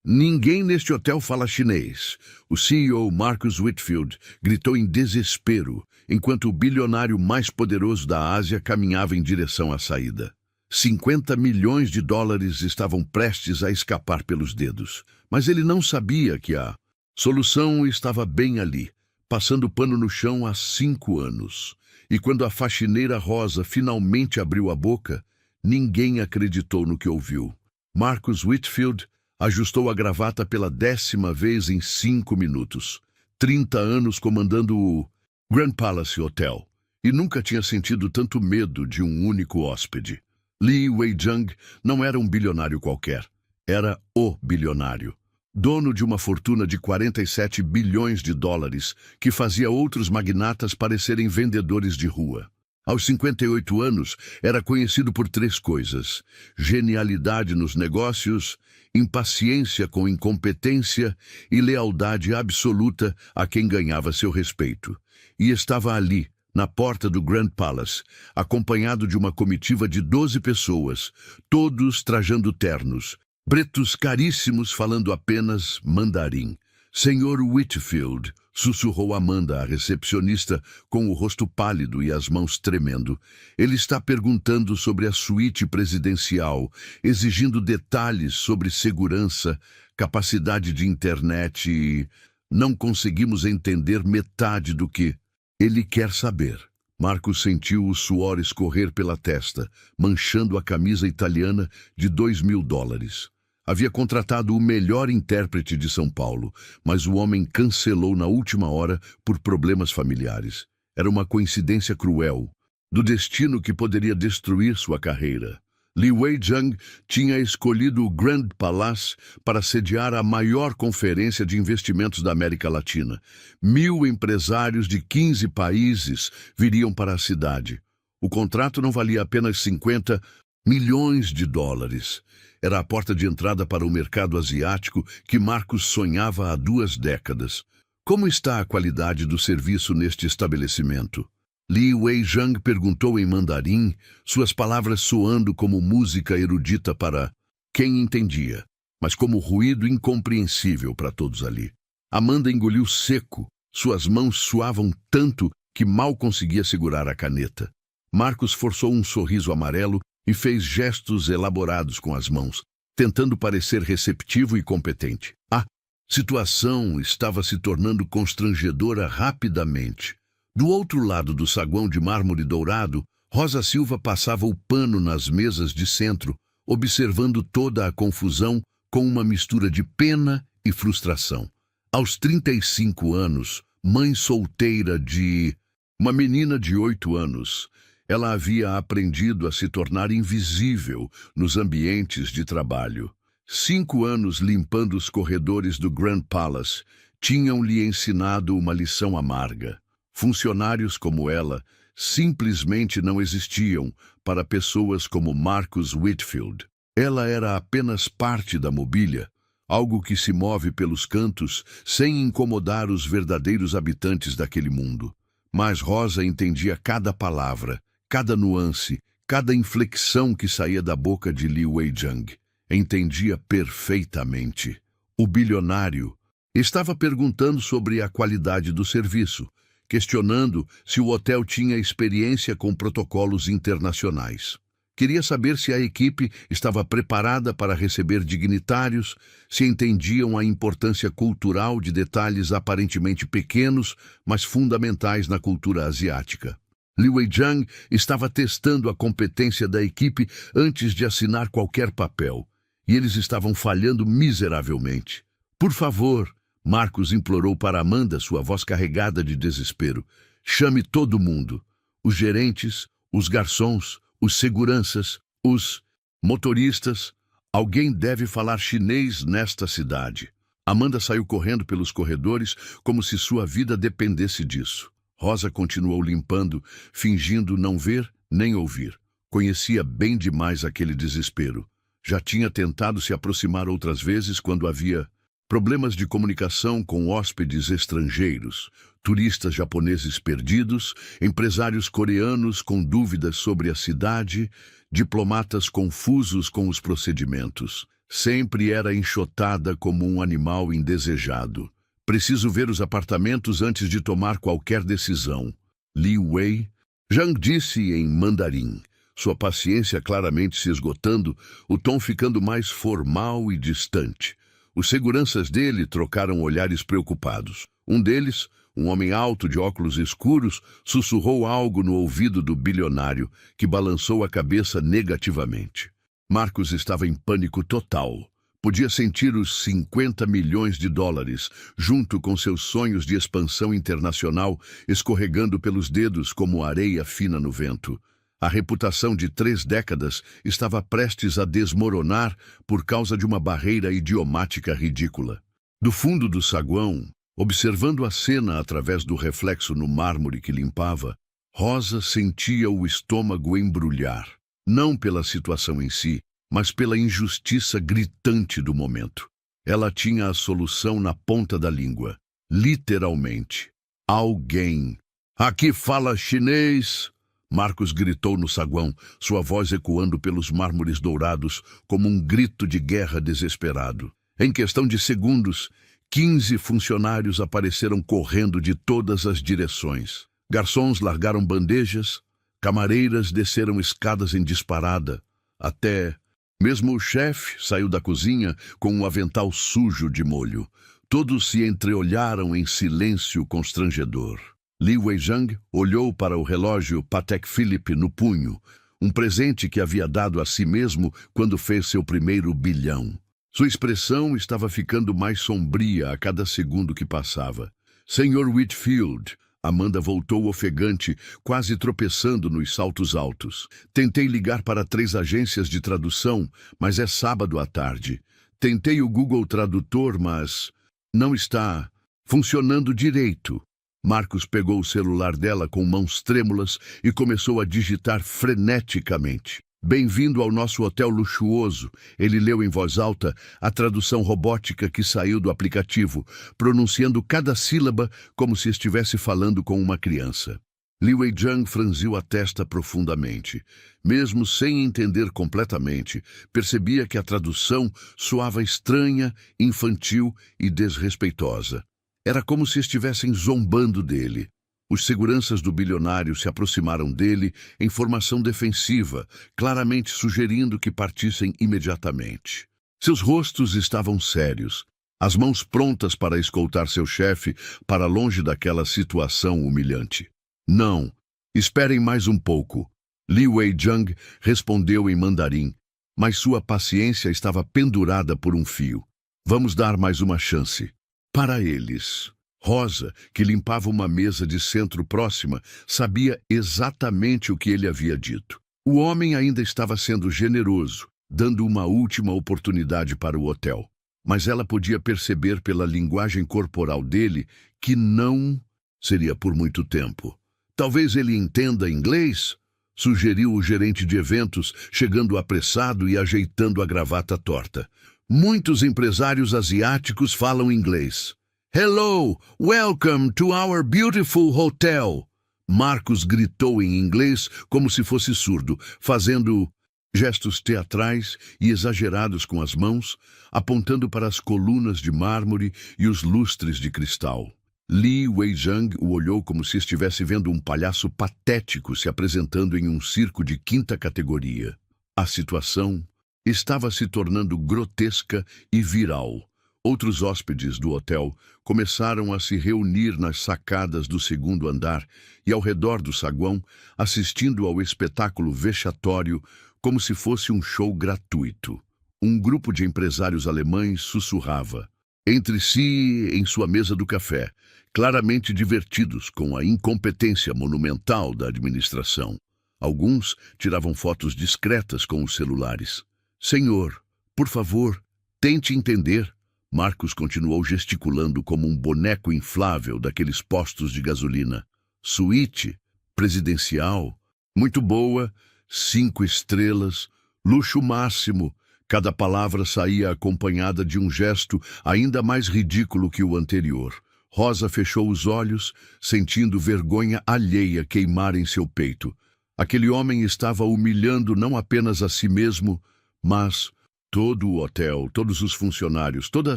Ninguém neste hotel fala chinês. O CEO Marcus Whitfield gritou em desespero, enquanto o bilionário mais poderoso da Ásia caminhava em direção à saída. 50 milhões de dólares estavam prestes a escapar pelos dedos, mas ele não sabia que a solução estava bem ali, passando pano no chão há 5 anos. E quando a faxineira Rosa finalmente abriu a boca, ninguém acreditou no que ouviu. Marcus Whitfield ajustou a gravata pela 10ª vez em 5 minutos. 30 anos comandando o Grand Palace Hotel. E nunca tinha sentido tanto medo de um único hóspede. Li Weijang não era um bilionário qualquer. Era o bilionário. Dono de uma fortuna de 47 bilhões de dólares, que fazia outros magnatas parecerem vendedores de rua. Aos 58 anos, era conhecido por 3 coisas: genialidade nos negócios, impaciência com incompetência e lealdade absoluta a quem ganhava seu respeito. E estava ali, na porta do Grand Palace, acompanhado de uma comitiva de 12 pessoas, todos trajando ternos, pretos caríssimos falando apenas mandarim. Senhor Whitfield, sussurrou Amanda, a recepcionista, com o rosto pálido e as mãos tremendo. Ele está perguntando sobre a suíte presidencial, exigindo detalhes sobre segurança, capacidade de internet e... Não conseguimos entender metade do que ele quer saber. Marcos sentiu o suor escorrer pela testa, manchando a camisa italiana de $2.000. Havia contratado o melhor intérprete de São Paulo, mas o homem cancelou na última hora por problemas familiares. Era uma coincidência cruel, do destino que poderia destruir sua carreira. Li Weijang tinha escolhido o Grand Palace para sediar a maior conferência de investimentos da América Latina. 1000 empresários de 15 países viriam para a cidade. O contrato não valia apenas 50 milhões de dólares. Era a porta de entrada para o mercado asiático que Marcos sonhava há 2 décadas. Como está a qualidade do serviço neste estabelecimento? Li Weijang perguntou em mandarim, suas palavras soando como música erudita para quem entendia, mas como ruído incompreensível para todos ali. Amanda engoliu seco, suas mãos suavam tanto que mal conseguia segurar a caneta. Marcos forçou um sorriso amarelo e fez gestos elaborados com as mãos, tentando parecer receptivo e competente. A situação estava se tornando constrangedora rapidamente. Do outro lado do saguão de mármore dourado, Rosa Silva passava o pano nas mesas de centro, observando toda a confusão com uma mistura de pena e frustração. Aos 35 anos, mãe solteira de uma menina de 8 anos, ela havia aprendido a se tornar invisível nos ambientes de trabalho. 5 anos limpando os corredores do Grand Palace tinham-lhe ensinado uma lição amarga. Funcionários como ela simplesmente não existiam para pessoas como Marcus Whitfield. Ela era apenas parte da mobília, algo que se move pelos cantos sem incomodar os verdadeiros habitantes daquele mundo. Mas Rosa entendia cada palavra, cada nuance, cada inflexão que saía da boca de Li Weijang. Entendia perfeitamente. O bilionário estava perguntando sobre a qualidade do serviço, questionando se o hotel tinha experiência com protocolos internacionais. Queria saber se a equipe estava preparada para receber dignitários, se entendiam a importância cultural de detalhes aparentemente pequenos, mas fundamentais na cultura asiática. Li Weijang estava testando a competência da equipe antes de assinar qualquer papel, e eles estavam falhando miseravelmente. Por favor, Marcos implorou para Amanda, sua voz carregada de desespero. Chame todo mundo. Os gerentes, os garçons, os seguranças, os motoristas. Alguém deve falar chinês nesta cidade. Amanda saiu correndo pelos corredores como se sua vida dependesse disso. Rosa continuou limpando, fingindo não ver nem ouvir. Conhecia bem demais aquele desespero. Já tinha tentado se aproximar outras vezes quando havia problemas de comunicação com hóspedes estrangeiros, turistas japoneses perdidos, empresários coreanos com dúvidas sobre a cidade, diplomatas confusos com os procedimentos. Sempre era enxotada como um animal indesejado. Preciso ver os apartamentos antes de tomar qualquer decisão. Li Wei. Zhang disse em mandarim, sua paciência claramente se esgotando, o tom ficando mais formal e distante. Os seguranças dele trocaram olhares preocupados. Um deles, um homem alto de óculos escuros, sussurrou algo no ouvido do bilionário, que balançou a cabeça negativamente. Marcos estava em pânico total. Podia sentir os 50 milhões de dólares, junto com seus sonhos de expansão internacional, escorregando pelos dedos como areia fina no vento. A reputação de 3 décadas estava prestes a desmoronar por causa de uma barreira idiomática ridícula. Do fundo do saguão, observando a cena através do reflexo no mármore que limpava, Rosa sentia o estômago embrulhar, não pela situação em si, mas pela injustiça gritante do momento. Ela tinha a solução na ponta da língua, literalmente. Alguém. Aqui fala chinês! Marcos gritou no saguão, sua voz ecoando pelos mármores dourados como um grito de guerra desesperado. Em questão de segundos, 15 funcionários apareceram correndo de todas as direções. Garçons largaram bandejas, camareiras desceram escadas em disparada, até... Mesmo o chefe saiu da cozinha com um avental sujo de molho. Todos se entreolharam em silêncio constrangedor. Li Weizhang olhou para o relógio Patek Philippe no punho, um presente que havia dado a si mesmo quando fez seu primeiro bilhão. Sua expressão estava ficando mais sombria a cada segundo que passava. Sr. Whitfield, Amanda voltou ofegante, quase tropeçando nos saltos altos. Tentei ligar para 3 agências de tradução, mas é sábado à tarde. Tentei o Google Tradutor, mas não está funcionando direito. Marcos pegou o celular dela com mãos trêmulas e começou a digitar freneticamente. Bem-vindo ao nosso hotel luxuoso. Ele leu em voz alta a tradução robótica que saiu do aplicativo, pronunciando cada sílaba como se estivesse falando com uma criança. Li Weizhang franziu a testa profundamente. Mesmo sem entender completamente, percebia que a tradução soava estranha, infantil e desrespeitosa. Era como se estivessem zombando dele. Os seguranças do bilionário se aproximaram dele em formação defensiva, claramente sugerindo que partissem imediatamente. Seus rostos estavam sérios, as mãos prontas para escoltar seu chefe para longe daquela situação humilhante. Não, esperem mais um pouco. Li Weizhang respondeu em mandarim, mas sua paciência estava pendurada por um fio. Vamos dar mais uma chance. Para eles. Rosa, que limpava uma mesa de centro próxima, sabia exatamente o que ele havia dito. O homem ainda estava sendo generoso, dando uma última oportunidade para o hotel. Mas ela podia perceber pela linguagem corporal dele que não seria por muito tempo. Talvez ele entenda inglês? Sugeriu o gerente de eventos, chegando apressado e ajeitando a gravata torta. Muitos empresários asiáticos falam inglês. Hello, welcome to our beautiful hotel. Marcos gritou em inglês como se fosse surdo, fazendo gestos teatrais e exagerados com as mãos, apontando para as colunas de mármore e os lustres de cristal. Li Weizhang o olhou como se estivesse vendo um palhaço patético se apresentando em um circo de 5ª categoria. A situação estava se tornando grotesca e viral. Outros hóspedes do hotel começaram a se reunir nas sacadas do 2º andar e ao redor do saguão, assistindo ao espetáculo vexatório como se fosse um show gratuito. Um grupo de empresários alemães sussurrava entre si em sua mesa do café, claramente divertidos com a incompetência monumental da administração. Alguns tiravam fotos discretas com os celulares. Senhor, por favor, tente entender. Marcos continuou gesticulando como um boneco inflável daqueles postos de gasolina. Suíte, presidencial, muito boa, 5 estrelas, luxo máximo. Cada palavra saía acompanhada de um gesto ainda mais ridículo que o anterior. Rosa fechou os olhos, sentindo vergonha alheia queimar em seu peito. Aquele homem estava humilhando não apenas a si mesmo, mas Todo o hotel, todos os funcionários, toda a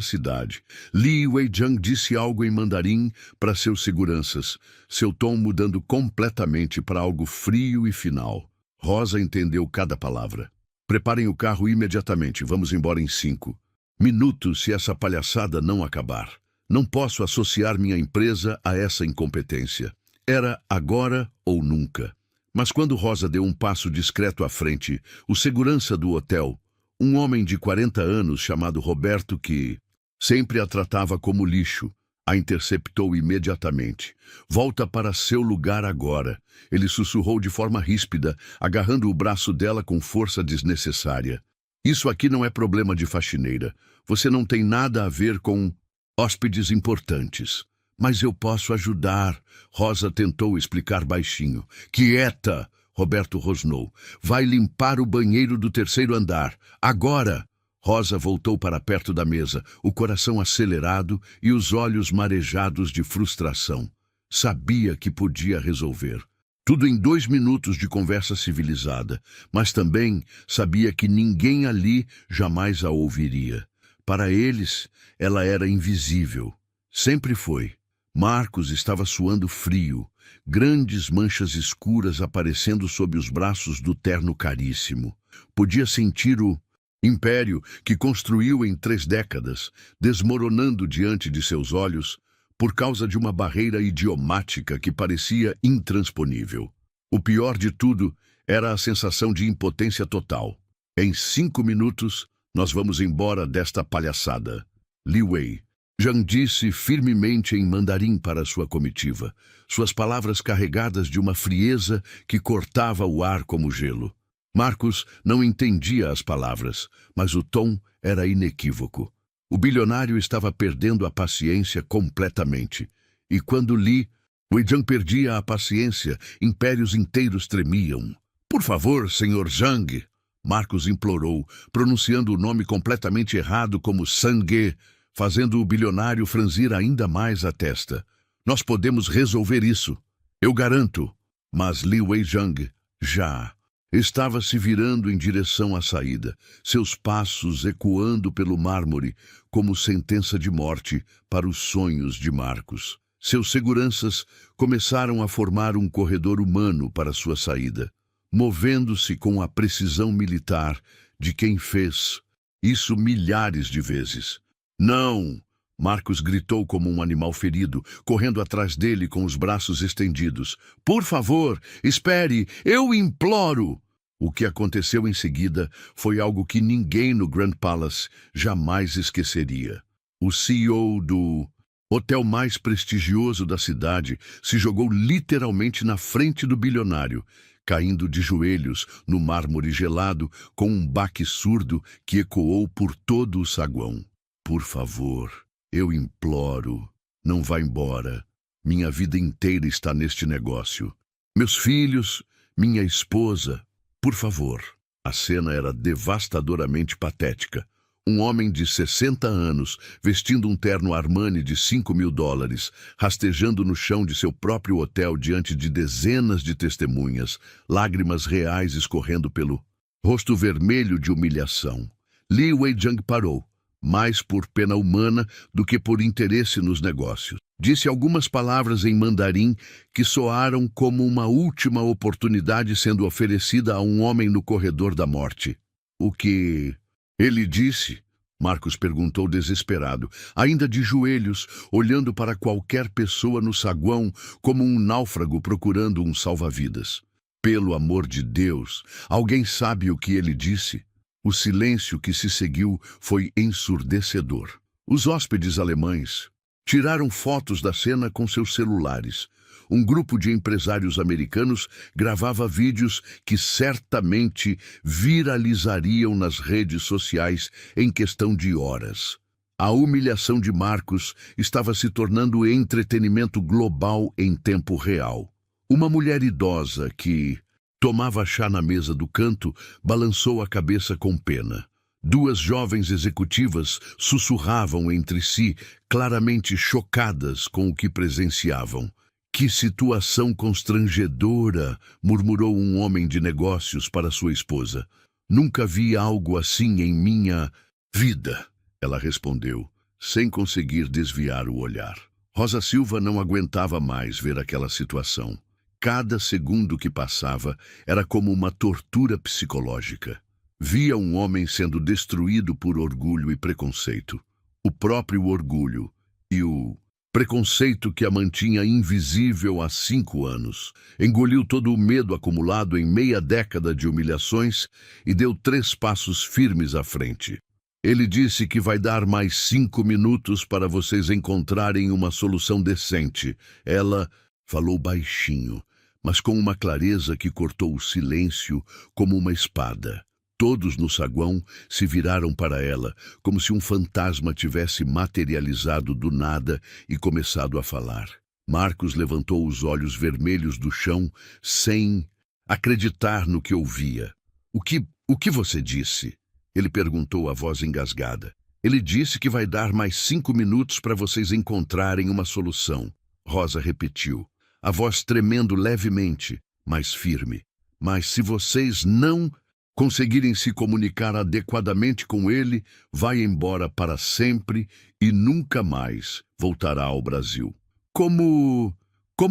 cidade. Li Weijang disse algo em mandarim para seus seguranças, seu tom mudando completamente para algo frio e final. Rosa entendeu cada palavra. Preparem o carro imediatamente, vamos embora em 5 minutos se essa palhaçada não acabar. Não posso associar minha empresa a essa incompetência. Era agora ou nunca. Mas quando Rosa deu um passo discreto à frente, o segurança do hotel, um homem de 40 anos chamado Roberto que sempre a tratava como lixo, a interceptou imediatamente. Volta para seu lugar agora. Ele sussurrou de forma ríspida, agarrando o braço dela com força desnecessária. Isso aqui não é problema de faxineira. Você não tem nada a ver com hóspedes importantes. Mas eu posso ajudar, Rosa tentou explicar baixinho. Quieta, Roberto rosnou. Vai limpar o banheiro do 3º andar. Agora! Rosa voltou para perto da mesa, o coração acelerado e os olhos marejados de frustração. Sabia que podia resolver. Tudo em 2 minutos de conversa civilizada, mas também sabia que ninguém ali jamais a ouviria. Para eles, ela era invisível. Sempre foi. Marcos estava suando frio, grandes manchas escuras aparecendo sob os braços do terno caríssimo. Podia sentir o império que construiu em 3 décadas, desmoronando diante de seus olhos por causa de uma barreira idiomática que parecia intransponível. O pior de tudo era a sensação de impotência total. Em 5 minutos, nós vamos embora desta palhaçada. Li Weijang disse firmemente em mandarim para sua comitiva, suas palavras carregadas de uma frieza que cortava o ar como gelo. Marcos não entendia as palavras, mas o tom era inequívoco. O bilionário estava perdendo a paciência completamente. E quando Li Weijang perdia a paciência, impérios inteiros tremiam. Por favor, Sr. Zhang, Marcos implorou, pronunciando o nome completamente errado como Sangue, fazendo o bilionário franzir ainda mais a testa. Nós podemos resolver isso. Eu garanto. Mas Li Weijang já estava se virando em direção à saída, seus passos ecoando pelo mármore como sentença de morte para os sonhos de Marcos. Seus seguranças começaram a formar um corredor humano para sua saída, movendo-se com a precisão militar de quem fez isso milhares de vezes. Não! Marcos gritou como um animal ferido, correndo atrás dele com os braços estendidos. Por favor, espere, eu imploro! O que aconteceu em seguida foi algo que ninguém no Grand Palace jamais esqueceria. O CEO do hotel mais prestigioso da cidade se jogou literalmente na frente do bilionário, caindo de joelhos no mármore gelado com um baque surdo que ecoou por todo o saguão. Por favor, eu imploro, não vá embora. Minha vida inteira está neste negócio. Meus filhos, minha esposa, por favor. A cena era devastadoramente patética. Um homem de 60 anos, vestindo um terno Armani de $5.000, rastejando no chão de seu próprio hotel diante de dezenas de testemunhas, lágrimas reais escorrendo pelo rosto vermelho de humilhação. Li Weijang parou, mais por pena humana do que por interesse nos negócios. Disse algumas palavras em mandarim que soaram como uma última oportunidade sendo oferecida a um homem no corredor da morte. O que ele disse? Marcos perguntou desesperado, ainda de joelhos, olhando para qualquer pessoa no saguão como um náufrago procurando um salva-vidas. Pelo amor de Deus, alguém sabe o que ele disse? O silêncio que se seguiu foi ensurdecedor. Os hóspedes alemães tiraram fotos da cena com seus celulares. Um grupo de empresários americanos gravava vídeos que certamente viralizariam nas redes sociais em questão de horas. A humilhação de Marcos estava se tornando entretenimento global em tempo real. Uma mulher idosa que tomava chá na mesa do canto balançou a cabeça com pena. 2 jovens executivas sussurravam entre si, claramente chocadas com o que presenciavam. Que situação constrangedora, murmurou um homem de negócios para sua esposa. Nunca vi algo assim em minha vida, ela respondeu, sem conseguir desviar o olhar. Rosa Silva não aguentava mais ver aquela situação. Cada segundo que passava era como uma tortura psicológica. Via um homem sendo destruído por orgulho e preconceito. O próprio orgulho e o preconceito que a mantinha invisível há 5 anos. Engoliu todo o medo acumulado em meia década de humilhações e deu 3 passos firmes à frente. Ele disse que vai dar mais 5 minutos para vocês encontrarem uma solução decente. Ela falou baixinho, mas com uma clareza que cortou o silêncio como uma espada. Todos no saguão se viraram para ela, como se um fantasma tivesse materializado do nada e começado a falar. Marcos levantou os olhos vermelhos do chão, sem acreditar no que ouvia. O que você disse? Ele perguntou, a voz engasgada. Ele disse que vai dar mais 5 minutos para vocês encontrarem uma solução. Rosa repetiu, a voz tremendo levemente, mas firme. Mas se vocês não conseguirem se comunicar adequadamente com ele, vai embora para sempre e nunca mais voltará ao Brasil. Como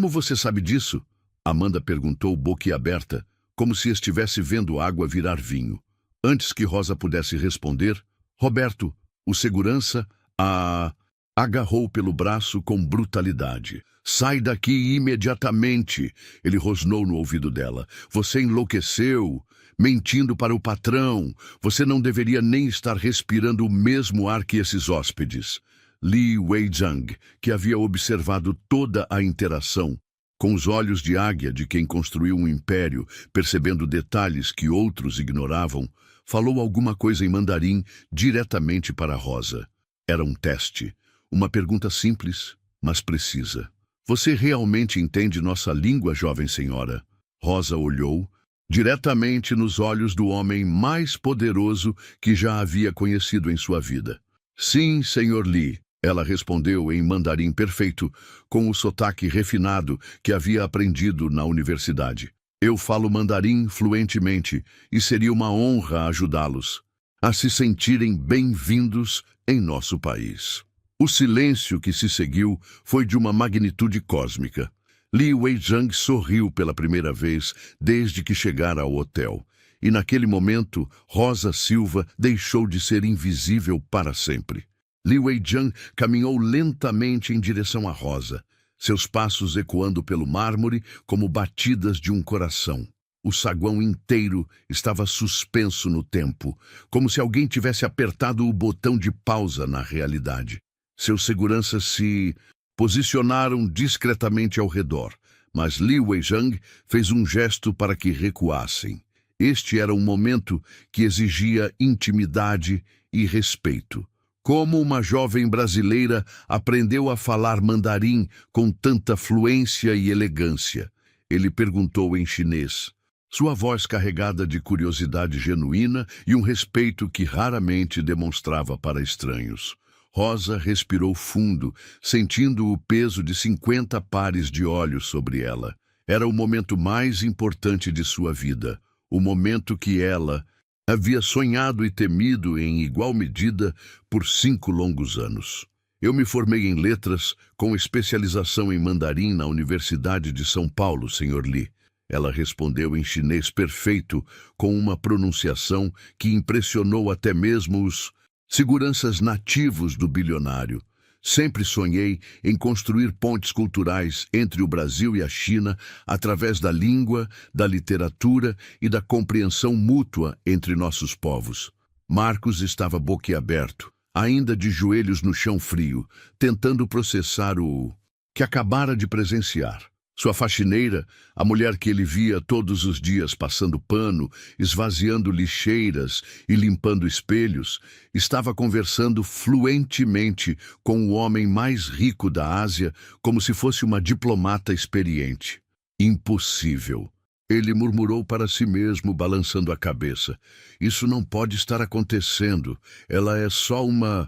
você sabe disso? Amanda perguntou boquiaberta, como se estivesse vendo água virar vinho. Antes que Rosa pudesse responder, Roberto, o segurança, a agarrou pelo braço com brutalidade. Sai daqui imediatamente, ele rosnou no ouvido dela. Você enlouqueceu, mentindo para o patrão. Você não deveria nem estar respirando o mesmo ar que esses hóspedes. Li Weizhang, que havia observado toda a interação, com os olhos de águia de quem construiu um império, percebendo detalhes que outros ignoravam, falou alguma coisa em mandarim diretamente para Rosa. Era um teste, uma pergunta simples, mas precisa. Você realmente entende nossa língua, jovem senhora? Rosa olhou diretamente nos olhos do homem mais poderoso que já havia conhecido em sua vida. Sim, senhor Li, ela respondeu em mandarim perfeito, com o sotaque refinado que havia aprendido na universidade. Eu falo mandarim fluentemente e seria uma honra ajudá-los a se sentirem bem-vindos em nosso país. O silêncio que se seguiu foi de uma magnitude cósmica. Li Weizhang sorriu pela primeira vez desde que chegara ao hotel. E naquele momento, Rosa Silva deixou de ser invisível para sempre. Li Weizhang caminhou lentamente em direção a Rosa, seus passos ecoando pelo mármore como batidas de um coração. O saguão inteiro estava suspenso no tempo, como se alguém tivesse apertado o botão de pausa na realidade. Seus seguranças se posicionaram discretamente ao redor, mas Li Weizhang fez um gesto para que recuassem. Este era um momento que exigia intimidade e respeito. Como uma jovem brasileira aprendeu a falar mandarim com tanta fluência e elegância? Ele perguntou em chinês, sua voz carregada de curiosidade genuína e um respeito que raramente demonstrava para estranhos. Rosa respirou fundo, sentindo o peso de 50 pares de olhos sobre ela. Era o momento mais importante de sua vida, o momento que ela havia sonhado e temido em igual medida por 5 longos anos. Eu me formei em letras com especialização em mandarim na Universidade de São Paulo, Sr. Li. Ela respondeu em chinês perfeito, com uma pronunciação que impressionou até mesmo os seguranças nativos do bilionário. Sempre sonhei em construir pontes culturais entre o Brasil e a China através da língua, da literatura e da compreensão mútua entre nossos povos. Marcos estava boquiaberto, ainda de joelhos no chão frio, tentando processar o que acabara de presenciar. Sua faxineira, a mulher que ele via todos os dias passando pano, esvaziando lixeiras e limpando espelhos, estava conversando fluentemente com o homem mais rico da Ásia, como se fosse uma diplomata experiente. Impossível. Ele murmurou para si mesmo, balançando a cabeça. Isso não pode estar acontecendo. Ela é só uma...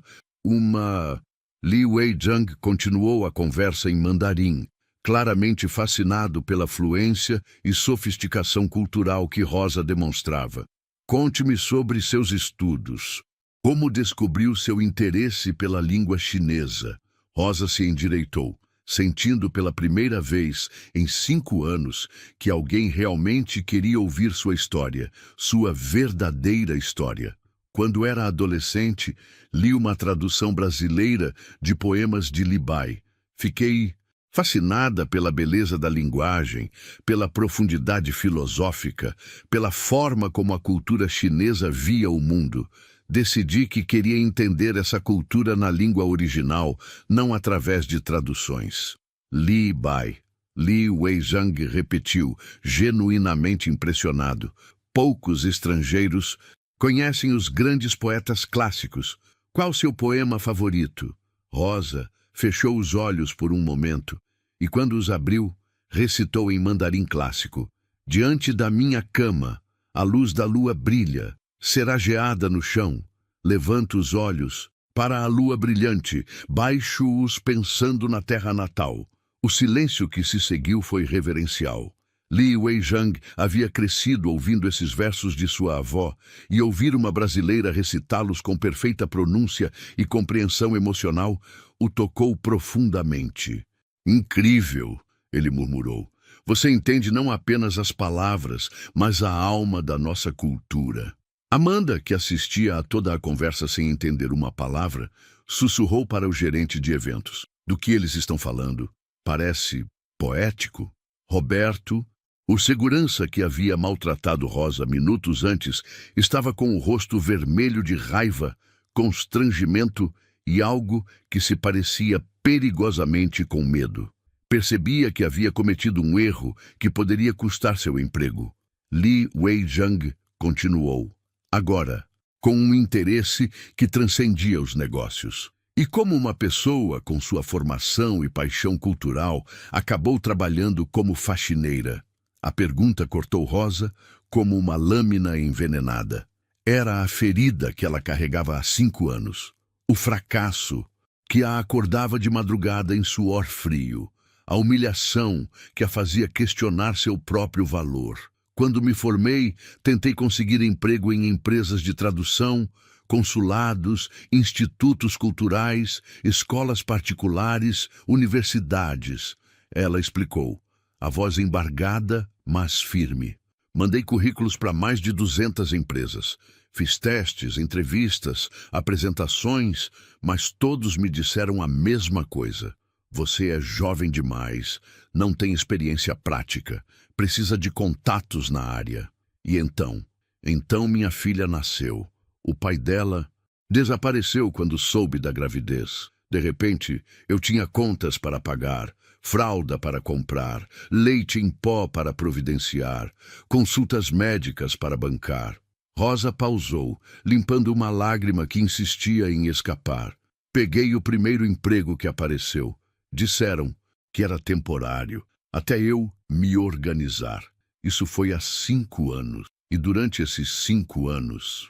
Li Weizhang continuou a conversa em mandarim, claramente fascinado pela fluência e sofisticação cultural que Rosa demonstrava. Conte-me sobre seus estudos. Como descobriu seu interesse pela língua chinesa? Rosa se endireitou, sentindo pela primeira vez em 5 anos que alguém realmente queria ouvir sua história, sua verdadeira história. Quando era adolescente, li uma tradução brasileira de poemas de Li Bai. Fiquei fascinada pela beleza da linguagem, pela profundidade filosófica, pela forma como a cultura chinesa via o mundo. Decidi que queria entender essa cultura na língua original, não através de traduções. Li Bai. Li Weizhang repetiu, genuinamente impressionado. Poucos estrangeiros conhecem os grandes poetas clássicos. Qual seu poema favorito? Rosa fechou os olhos por um momento e, quando os abriu, recitou em mandarim clássico. Diante da minha cama, a luz da lua brilha, será geada no chão. Levanto os olhos para a lua brilhante, baixo-os pensando na terra natal. O silêncio que se seguiu foi reverencial. Li Weizhang havia crescido ouvindo esses versos de sua avó, e ouvir uma brasileira recitá-los com perfeita pronúncia e compreensão emocional o tocou profundamente. Incrível, ele murmurou. Você entende não apenas as palavras, mas a alma da nossa cultura. Amanda, que assistia a toda a conversa sem entender uma palavra, sussurrou para o gerente de eventos. Do que eles estão falando? Parece poético. Roberto, o segurança que havia maltratado Rosa minutos antes, estava com o rosto vermelho de raiva, constrangimento e algo que se parecia perigosamente com medo. Percebia que havia cometido um erro que poderia custar seu emprego. Li Weizhang continuou, agora, com um interesse que transcendia os negócios. E como uma pessoa com sua formação e paixão cultural acabou trabalhando como faxineira? A pergunta cortou Rosa como uma lâmina envenenada. Era a ferida que ela carregava há 5 anos. O fracasso que a acordava de madrugada em suor frio. A humilhação que a fazia questionar seu próprio valor. Quando me formei, tentei conseguir emprego em empresas de tradução, consulados, institutos culturais, escolas particulares, universidades. Ela explicou, a voz embargada, mas firme. Mandei currículos para mais de 200 empresas. Fiz testes, entrevistas, apresentações, mas todos me disseram a mesma coisa. Você é jovem demais, não tem experiência prática, precisa de contatos na área. E então minha filha nasceu. O pai dela desapareceu quando soube da gravidez. De repente, eu tinha contas para pagar, fralda para comprar, leite em pó para providenciar, consultas médicas para bancar. Rosa pausou, limpando uma lágrima que insistia em escapar. Peguei o primeiro emprego que apareceu. Disseram que era temporário, até eu me organizar. Isso foi há 5 anos. E durante esses 5 anos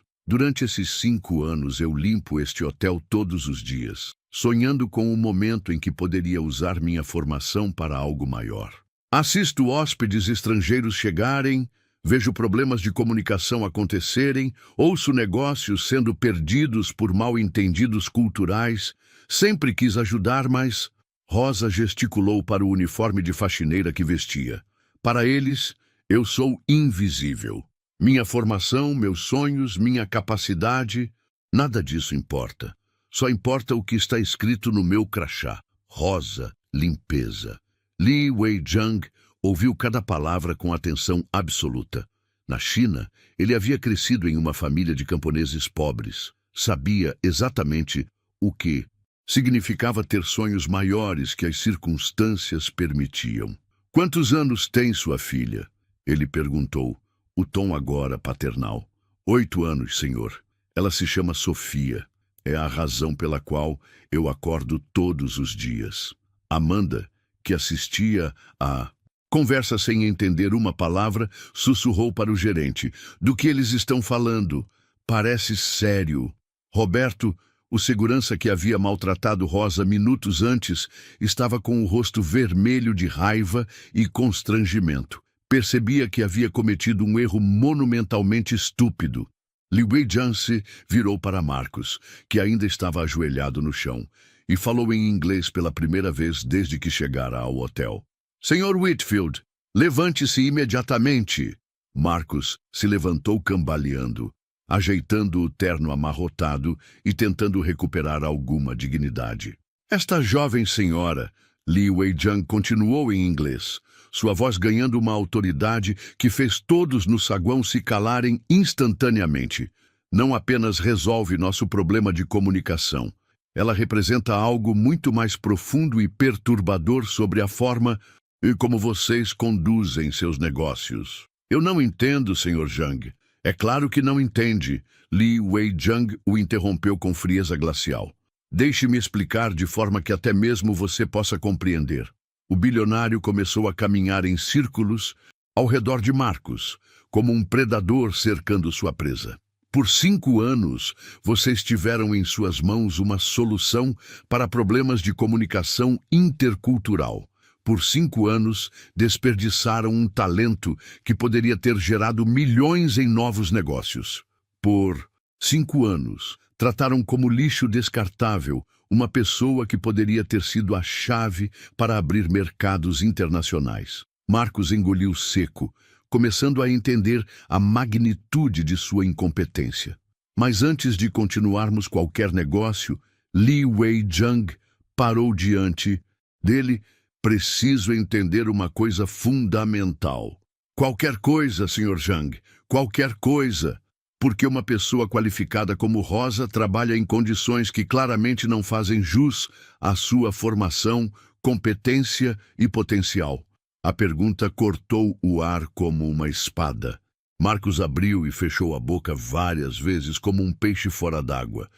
eu limpo este hotel todos os dias, sonhando com o momento em que poderia usar minha formação para algo maior. Assisto hóspedes estrangeiros chegarem, vejo problemas de comunicação acontecerem, ouço negócios sendo perdidos por mal-entendidos culturais. Sempre quis ajudar, mas... Rosa gesticulou para o uniforme de faxineira que vestia. Para eles, eu sou invisível. Minha formação, meus sonhos, minha capacidade, nada disso importa. Só importa o que está escrito no meu crachá. Rosa, limpeza. Li Weizhang ouviu cada palavra com atenção absoluta. Na China, ele havia crescido em uma família de camponeses pobres. Sabia exatamente o que significava ter sonhos maiores que as circunstâncias permitiam. Quantos anos tem sua filha? Ele perguntou, o tom agora paternal. 8 anos, senhor. Ela se chama Sofia. É a razão pela qual eu acordo todos os dias. Amanda, que assistia à conversa sem entender uma palavra, sussurrou para o gerente. Do que eles estão falando? Parece sério. Roberto, o segurança que havia maltratado Rosa minutos antes, estava com o rosto vermelho de raiva e constrangimento. Percebia que havia cometido um erro monumentalmente estúpido. Li Weijang se virou para Marcus, que ainda estava ajoelhado no chão, e falou em inglês pela primeira vez desde que chegara ao hotel. Senhor Whitfield, levante-se imediatamente. Marcus se levantou cambaleando, ajeitando o terno amarrotado e tentando recuperar alguma dignidade. Esta jovem senhora, Li Weijang continuou em inglês, sua voz ganhando uma autoridade que fez todos no saguão se calarem instantaneamente. Não apenas resolve nosso problema de comunicação, ela representa algo muito mais profundo e perturbador sobre a forma e como vocês conduzem seus negócios. Eu não entendo, Sr. Zhang. É claro que não entende. Li Weijang o interrompeu com frieza glacial. Deixe-me explicar de forma que até mesmo você possa compreender. O bilionário começou a caminhar em círculos ao redor de Marcus, como um predador cercando sua presa. Por 5 anos, vocês tiveram em suas mãos uma solução para problemas de comunicação intercultural. Por 5 anos, desperdiçaram um talento que poderia ter gerado milhões em novos negócios. Por 5 anos, trataram como lixo descartável uma pessoa que poderia ter sido a chave para abrir mercados internacionais. Marcus engoliu seco, começando a entender a magnitude de sua incompetência. Mas antes de continuarmos qualquer negócio, Li Weijang parou diante dele. Preciso entender uma coisa fundamental. Qualquer coisa, Sr. Zhang, qualquer coisa. Porque uma pessoa qualificada como Rosa trabalha em condições que claramente não fazem jus à sua formação, competência e potencial. A pergunta cortou o ar como uma espada. Marcus abriu e fechou a boca várias vezes como um peixe fora d'água.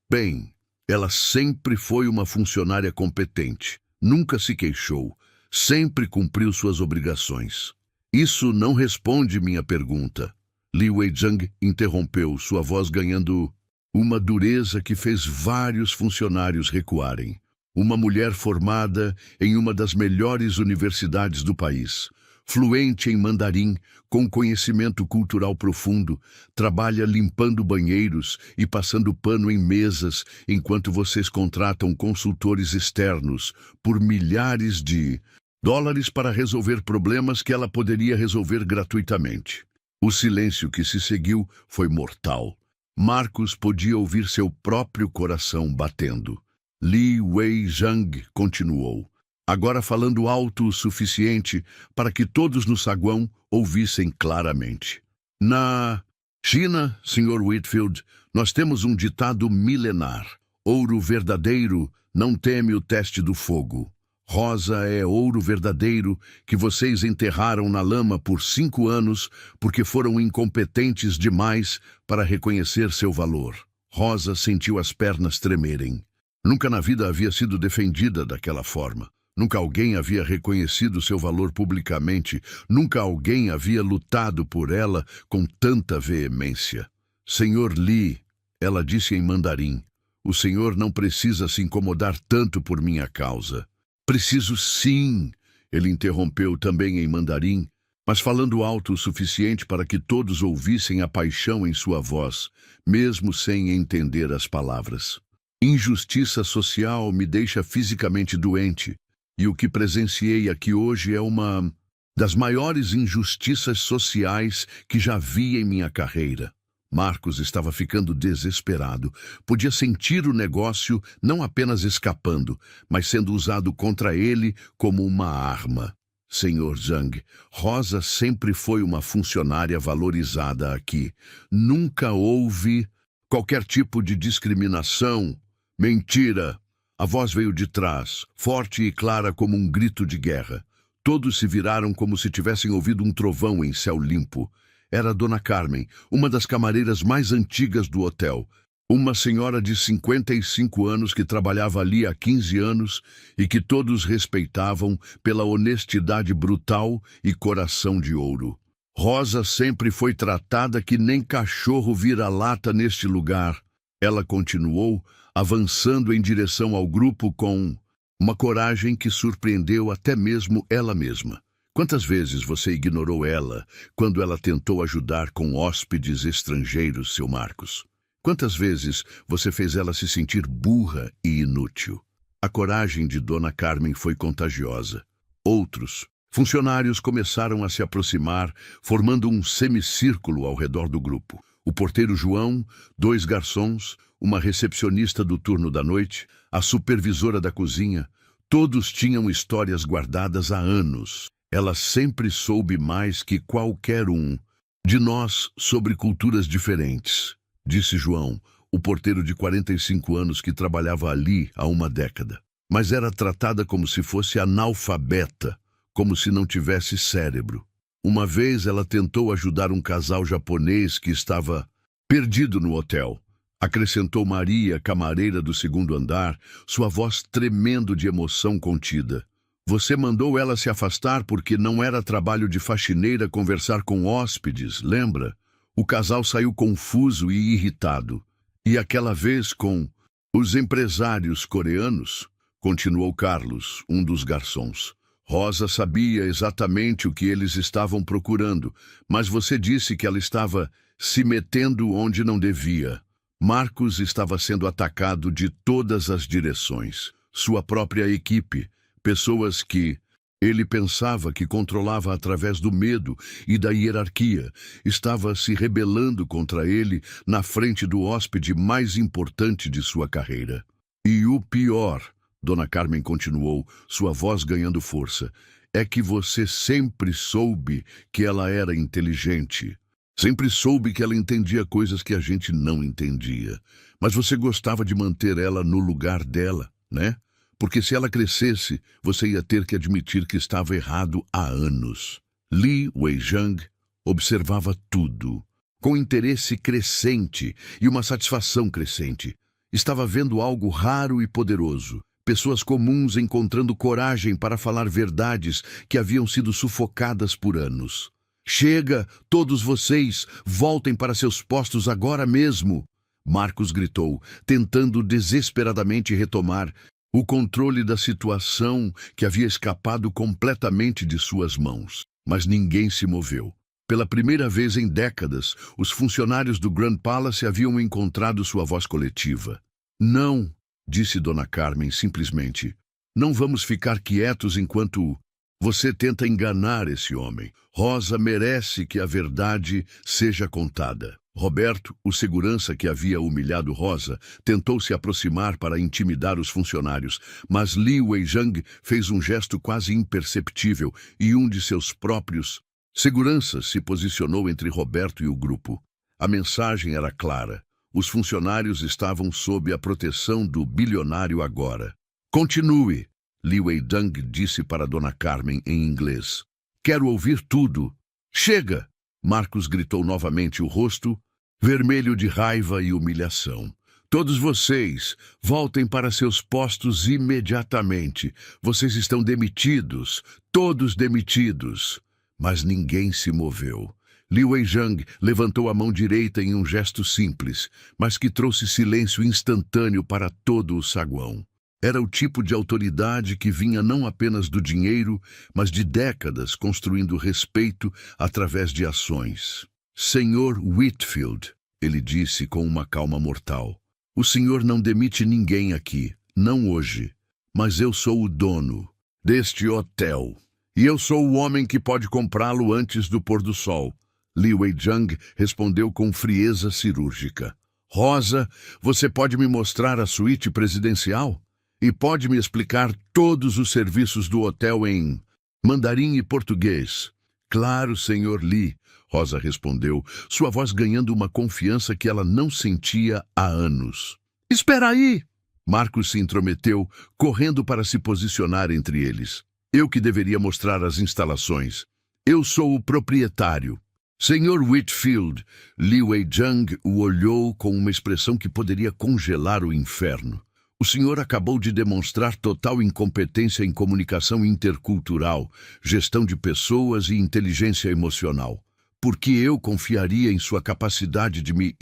Bem, ela sempre foi uma funcionária competente. Nunca se queixou. Sempre cumpriu suas obrigações. Isso não responde minha pergunta. Li Weijang interrompeu, sua voz ganhando uma dureza que fez vários funcionários recuarem. Uma mulher formada em uma das melhores universidades do país, fluente em mandarim, com conhecimento cultural profundo, trabalha limpando banheiros e passando pano em mesas enquanto vocês contratam consultores externos por milhares de dólares para resolver problemas que ela poderia resolver gratuitamente. O silêncio que se seguiu foi mortal. Marcus podia ouvir seu próprio coração batendo. Li Weijang continuou, agora falando alto o suficiente para que todos no saguão ouvissem claramente. Na China, Sr. Whitfield, nós temos um ditado milenar. Ouro verdadeiro não teme o teste do fogo. Rosa é ouro verdadeiro que vocês enterraram na lama por 5 anos porque foram incompetentes demais para reconhecer seu valor. Rosa sentiu as pernas tremerem. Nunca na vida havia sido defendida daquela forma. Nunca alguém havia reconhecido seu valor publicamente. Nunca alguém havia lutado por ela com tanta veemência. Senhor Li, ela disse em mandarim, o senhor não precisa se incomodar tanto por minha causa. Preciso sim, ele interrompeu também em mandarim, mas falando alto o suficiente para que todos ouvissem a paixão em sua voz, mesmo sem entender as palavras. Injustiça social me deixa fisicamente doente, e o que presenciei aqui hoje é uma das maiores injustiças sociais que já vi em minha carreira. Marcus estava ficando desesperado. Podia sentir o negócio não apenas escapando, mas sendo usado contra ele como uma arma. Sr. Zhang, Rosa sempre foi uma funcionária valorizada aqui. Nunca houve qualquer tipo de discriminação. Mentira! A voz veio de trás, forte e clara como um grito de guerra. Todos se viraram como se tivessem ouvido um trovão em céu limpo. Era Dona Carmen, uma das camareiras mais antigas do hotel. Uma senhora de 55 anos que trabalhava ali há 15 anos e que todos respeitavam pela honestidade brutal e coração de ouro. Rosa sempre foi tratada que nem cachorro vira-lata neste lugar. Ela continuou, avançando em direção ao grupo com uma coragem que surpreendeu até mesmo ela mesma. Quantas vezes você ignorou ela quando ela tentou ajudar com hóspedes estrangeiros, seu Marcos? Quantas vezes você fez ela se sentir burra e inútil? A coragem de Dona Carmen foi contagiosa. Outros funcionários começaram a se aproximar, formando um semicírculo ao redor do grupo. O porteiro João, 2 garçons, uma recepcionista do turno da noite, a supervisora da cozinha, todos tinham histórias guardadas há anos. Ela sempre soube mais que qualquer um de nós sobre culturas diferentes, disse João, o porteiro de 45 anos que trabalhava ali há uma década. Mas era tratada como se fosse analfabeta, como se não tivesse cérebro. Uma vez ela tentou ajudar um casal japonês que estava perdido no hotel. Acrescentou Maria, camareira do 2º andar, sua voz tremendo de emoção contida. Você mandou ela se afastar porque não era trabalho de faxineira conversar com hóspedes, lembra? O casal saiu confuso e irritado. E aquela vez com os empresários coreanos, continuou Carlos, um dos garçons. Rosa sabia exatamente o que eles estavam procurando, mas você disse que ela estava se metendo onde não devia. Marcos estava sendo atacado de todas as direções. Sua própria equipe, pessoas que ele pensava que controlava através do medo e da hierarquia, estava se rebelando contra ele na frente do hóspede mais importante de sua carreira. E o pior, Dona Carmen continuou, sua voz ganhando força, é que você sempre soube que ela era inteligente. Sempre soube que ela entendia coisas que a gente não entendia. Mas você gostava de manter ela no lugar dela, né? Porque se ela crescesse, você ia ter que admitir que estava errado há anos. Li Weijang observava tudo, com interesse crescente e uma satisfação crescente. Estava vendo algo raro e poderoso. Pessoas comuns encontrando coragem para falar verdades que haviam sido sufocadas por anos. Chega, todos vocês, voltem para seus postos agora mesmo! Marcos gritou, tentando desesperadamente retomar o controle da situação que havia escapado completamente de suas mãos. Mas ninguém se moveu. Pela primeira vez em décadas, os funcionários do Grand Palace haviam encontrado sua voz coletiva. Não, disse Dona Carmen simplesmente. Não vamos ficar quietos enquanto você tenta enganar esse homem. Rosa merece que a verdade seja contada. Roberto, o segurança que havia humilhado Rosa, tentou se aproximar para intimidar os funcionários, mas Li Weijang fez um gesto quase imperceptível e um de seus próprios seguranças se posicionou entre Roberto e o grupo. A mensagem era clara. Os funcionários estavam sob a proteção do bilionário agora. Continue, Li Weijang disse para Dona Carmen em inglês. Quero ouvir tudo. Chega! Marcos gritou novamente, o rosto vermelho de raiva e humilhação. Todos vocês, voltem para seus postos imediatamente. Vocês estão demitidos, todos demitidos. Mas ninguém se moveu. Li Weijang levantou a mão direita em um gesto simples, mas que trouxe silêncio instantâneo para todo o saguão. Era o tipo de autoridade que vinha não apenas do dinheiro, mas de décadas construindo respeito através de ações. Senhor Whitfield, ele disse com uma calma mortal, o senhor não demite ninguém aqui, não hoje, mas eu sou o dono deste hotel. E eu sou o homem que pode comprá-lo antes do pôr do sol. Li Weijang respondeu com frieza cirúrgica. Rosa, você pode me mostrar a suíte presidencial? E pode me explicar todos os serviços do hotel em mandarim e português? Claro, senhor Li, Rosa respondeu, sua voz ganhando uma confiança que ela não sentia há anos. Espera aí! Marcos se intrometeu, correndo para se posicionar entre eles. Eu que deveria mostrar as instalações. Eu sou o proprietário. Senhor Whitfield, Li Weijang o olhou com uma expressão que poderia congelar o inferno. O senhor acabou de demonstrar total incompetência em comunicação intercultural, gestão de pessoas e inteligência emocional. Por que eu confiaria em sua capacidade de me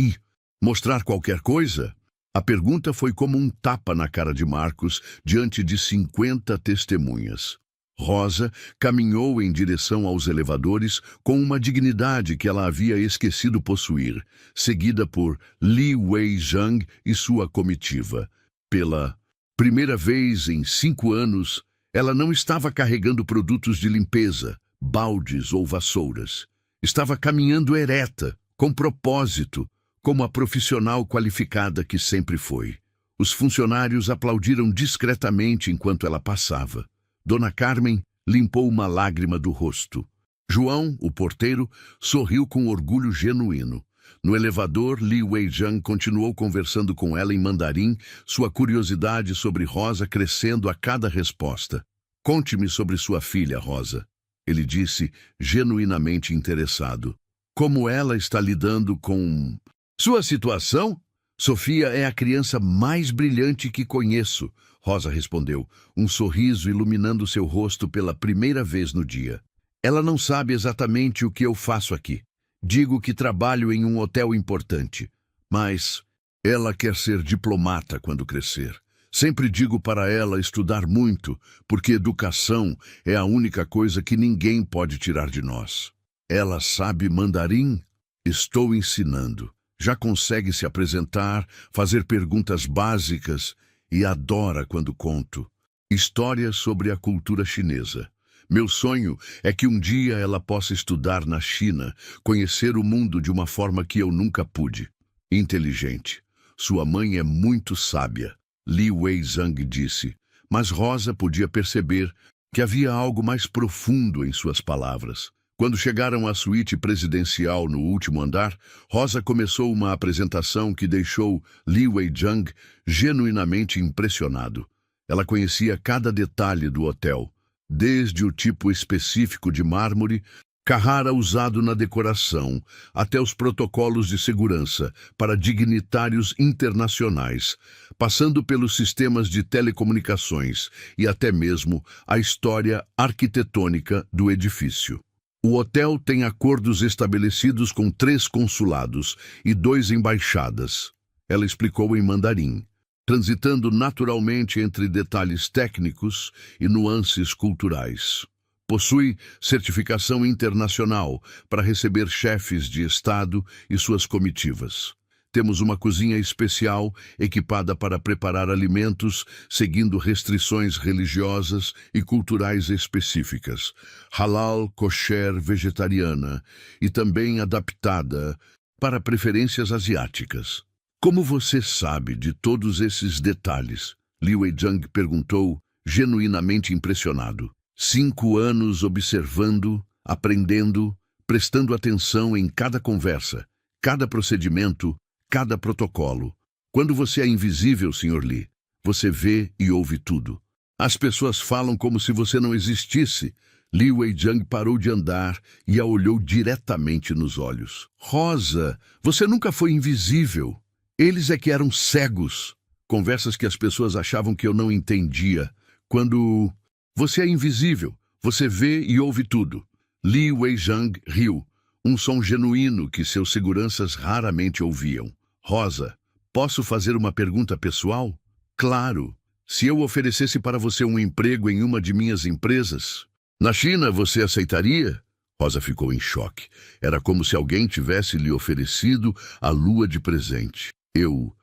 mostrar qualquer coisa? A pergunta foi como um tapa na cara de Marcos diante de 50 testemunhas. Rosa caminhou em direção aos elevadores com uma dignidade que ela havia esquecido possuir, seguida por Li Wei-jang e sua comitiva. Pela primeira vez em 5 anos, ela não estava carregando produtos de limpeza, baldes ou vassouras. Estava caminhando ereta, com propósito, como a profissional qualificada que sempre foi. Os funcionários aplaudiram discretamente enquanto ela passava. Dona Carmen limpou uma lágrima do rosto. João, o porteiro, sorriu com orgulho genuíno. No elevador, Li Wei-jang continuou conversando com ela em mandarim, sua curiosidade sobre Rosa crescendo a cada resposta. "Conte-me sobre sua filha, Rosa", ele disse, genuinamente interessado. "Como ela está lidando com sua situação?" "Sofia é a criança mais brilhante que conheço", Rosa respondeu, um sorriso iluminando seu rosto pela primeira vez no dia. "Ela não sabe exatamente o que eu faço aqui. Digo que trabalho em um hotel importante, mas ela quer ser diplomata quando crescer. Sempre digo para ela estudar muito, porque educação é a única coisa que ninguém pode tirar de nós." "Ela sabe mandarim?" "Estou ensinando. Já consegue se apresentar, fazer perguntas básicas e adora quando conto histórias sobre a cultura chinesa. Meu sonho é que um dia ela possa estudar na China, conhecer o mundo de uma forma que eu nunca pude." "Inteligente. Sua mãe é muito sábia", Li Wei-jang disse, mas Rosa podia perceber que havia algo mais profundo em suas palavras. Quando chegaram à suíte presidencial no último andar, Rosa começou uma apresentação que deixou Li Wei-jang genuinamente impressionado. Ela conhecia cada detalhe do hotel, desde o tipo específico de mármore, Carrara usado na decoração, até os protocolos de segurança para dignitários internacionais, passando pelos sistemas de telecomunicações e até mesmo a história arquitetônica do edifício. "O hotel tem acordos estabelecidos com 3 consulados e 2 embaixadas", ela explicou em mandarim, transitando naturalmente entre detalhes técnicos e nuances culturais. "Possui certificação internacional para receber chefes de Estado e suas comitivas. Temos uma cozinha especial equipada para preparar alimentos seguindo restrições religiosas e culturais específicas, halal, kosher, vegetariana e também adaptada para preferências asiáticas." "Como você sabe de todos esses detalhes?" Li Wei-jang perguntou, genuinamente impressionado. 5 anos observando, aprendendo, prestando atenção em cada conversa, cada procedimento, cada protocolo. "Quando você é invisível, Sr. Li, você vê e ouve tudo. As pessoas falam como se você não existisse." Li Wei-jang parou de andar e a olhou diretamente nos olhos. "Rosa, você nunca foi invisível. Eles é que eram cegos." Conversas que as pessoas achavam que eu não entendia. "Quando você é invisível, você vê e ouve tudo." Li Wei-jang riu, um som genuíno que seus seguranças raramente ouviam. "Rosa, posso fazer uma pergunta pessoal?" "Claro. Se eu oferecesse para você um emprego em uma de minhas empresas, na China, você aceitaria?" Rosa ficou em choque. Era como se alguém tivesse lhe oferecido a lua de presente. Eu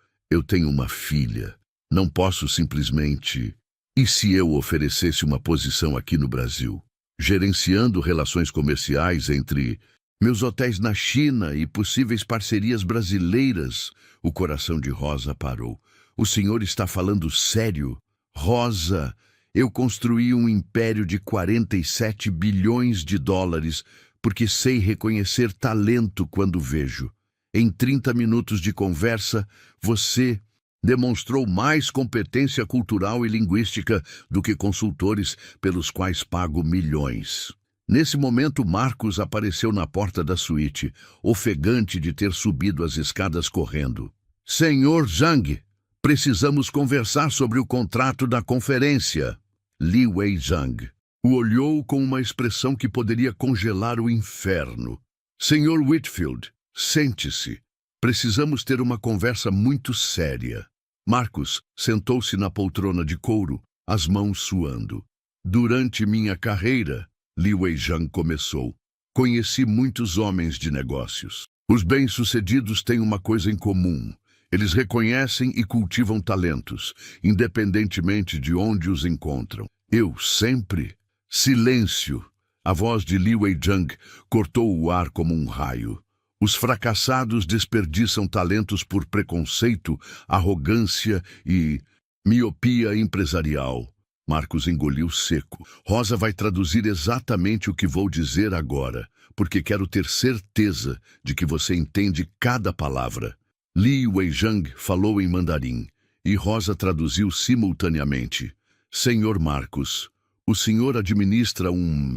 tenho uma filha. Não posso simplesmente... E se eu oferecesse uma posição aqui no Brasil, gerenciando relações comerciais entre meus hotéis na China e possíveis parcerias brasileiras?" O coração de Rosa parou. "O senhor está falando sério?" "Rosa, eu construí um império de 47 bilhões de dólares porque sei reconhecer talento quando vejo. Em 30 minutos de conversa, você demonstrou mais competência cultural e linguística do que consultores pelos quais pago milhões." Nesse momento, Marcos apareceu na porta da suíte, ofegante de ter subido as escadas correndo. "Senhor Zhang, precisamos conversar sobre o contrato da conferência." Li Wei-jang o olhou com uma expressão que poderia congelar o inferno. "Senhor Whitfield, sente-se. Precisamos ter uma conversa muito séria." Marcos sentou-se na poltrona de couro, as mãos suando. Durante minha carreira, Li Weijang começou. Conheci muitos homens de negócios. Os bem-sucedidos têm uma coisa em comum. Eles reconhecem e cultivam talentos, independentemente de onde os encontram. Eu sempre... Silêncio! A voz de Li Weijang cortou o ar como um raio. Os fracassados desperdiçam talentos por preconceito, arrogância e miopia empresarial. Marcos engoliu seco. Rosa vai traduzir exatamente o que vou dizer agora, porque quero ter certeza de que você entende cada palavra. Li Weijang falou em mandarim, e Rosa traduziu simultaneamente. Senhor Marcos, o senhor administra um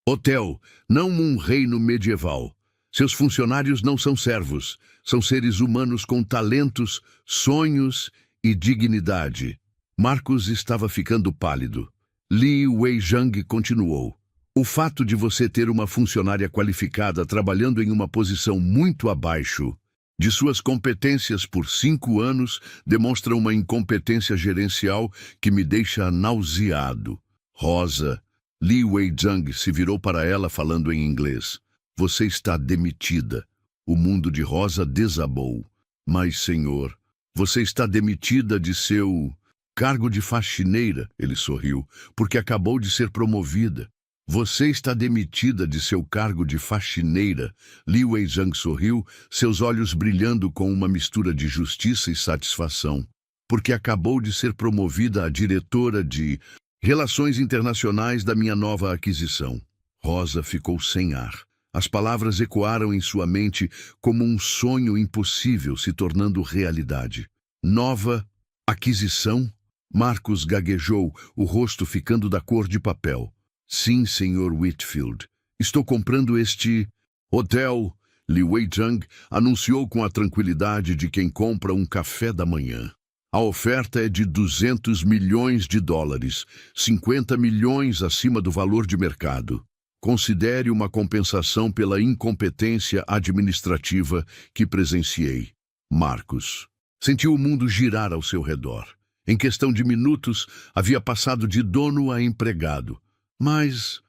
hotel, não um reino medieval. Seus funcionários não são servos, são seres humanos com talentos, sonhos e dignidade. Marcos estava ficando pálido. Li Weijang continuou. O fato de você ter uma funcionária qualificada trabalhando em uma posição muito abaixo de suas competências por 5 anos demonstra uma incompetência gerencial que me deixa nauseado. Rosa, Li Weijang se virou para ela falando em inglês. Você está demitida. O mundo de Rosa desabou. Mas, senhor, você está demitida de seu cargo de faxineira, ele sorriu, porque acabou de ser promovida. Você está demitida de seu cargo de faxineira. Li Weijang sorriu, seus olhos brilhando com uma mistura de justiça e satisfação, porque acabou de ser promovida a diretora de Relações Internacionais da minha nova aquisição. Rosa ficou sem ar. As palavras ecoaram em sua mente como um sonho impossível se tornando realidade. Nova aquisição? Marcos gaguejou, o rosto ficando da cor de papel. Sim, senhor Whitfield. Estou comprando este hotel. Li Weijang anunciou com a tranquilidade de quem compra um café da manhã. A oferta é de 200 milhões de dólares, 50 milhões acima do valor de mercado. Considere uma compensação pela incompetência administrativa que presenciei. Marcos sentiu o mundo girar ao seu redor. Em questão de minutos, havia passado de dono a empregado. Mas